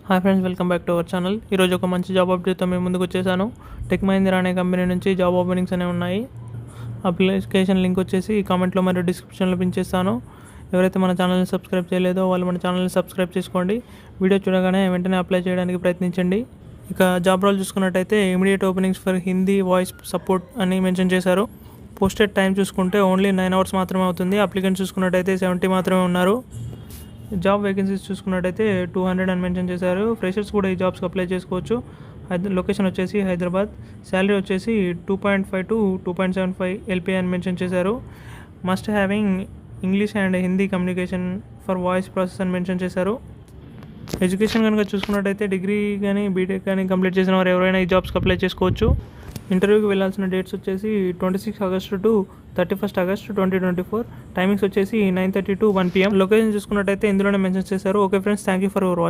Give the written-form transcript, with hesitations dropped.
Hi friends, welcome back to our channel. ఈరోజు ఒక మంచి జాబ్ అప్డేట్తో మేము ముందుకు వచ్చేసాను. టెక్ మహీంద్రా అనే కంపెనీ నుంచి జాబ్ ఓపెనింగ్స్ అనేవి ఉన్నాయి. అప్లికేషన్ లింక్ వచ్చేసి కామెంట్లో మరియు డిస్క్రిప్షన్లో పిన్ చేస్తాను. ఎవరైతే మన ఛానల్ని సబ్స్క్రైబ్ చేయలేదో వాళ్ళు మన ఛానల్ని సబ్స్క్రైబ్ చేసుకోండి. వీడియో చూడగానే వెంటనే అప్లై చేయడానికి ప్రయత్నించండి. ఇక జాబ్ రోల్ చూసుకున్నట్టయితే immediate openings for Hindi voice support అని మెన్షన్ చేశారు. పోస్టెడ్ టైం చూసుకుంటే ఓన్లీ 9 hours మాత్రమే అవుతుంది. అప్లికెంట్స్ చూసుకున్నట్టయితే 70 మాత్రమే ఉన్నారు. జాబ్ వేకెన్సీస్ చూసుకున్నట్టయితే 200 అని మెన్షన్ చేశారు. ఫ్రెషర్స్ కూడా ఈ జాబ్స్కి అప్లై చేసుకోవచ్చు. లొకేషన్ వచ్చేసి హైదరాబాద్. శాలరీ వచ్చేసి 2.5 to 2.75 LPA అని మెన్షన్ చేశారు. Must having English and Hindi communication for voice process అని మెన్షన్ చేశారు. ఎడ్యుకేషన్ కనుక చూసుకున్నట్టయితే డిగ్రీ కానీ బీటెక్ కానీ కంప్లీట్ చేసిన వారు ఎవరైనా ఈ జాబ్స్కి అప్లై చేసుకోవచ్చు. ఇంటర్వ్యూకి వెళ్ళాల్సిన డేట్స్ వచ్చేసి 26 August to 31 August 2024. టైమింగ్స్ వచ్చేసి 9:30 to 1 PM. లొకేషన్ చూసుకున్నట్టయితే ఇందులోనే మెన్షన్ చేశారు. Okay friends, thank you for your watching.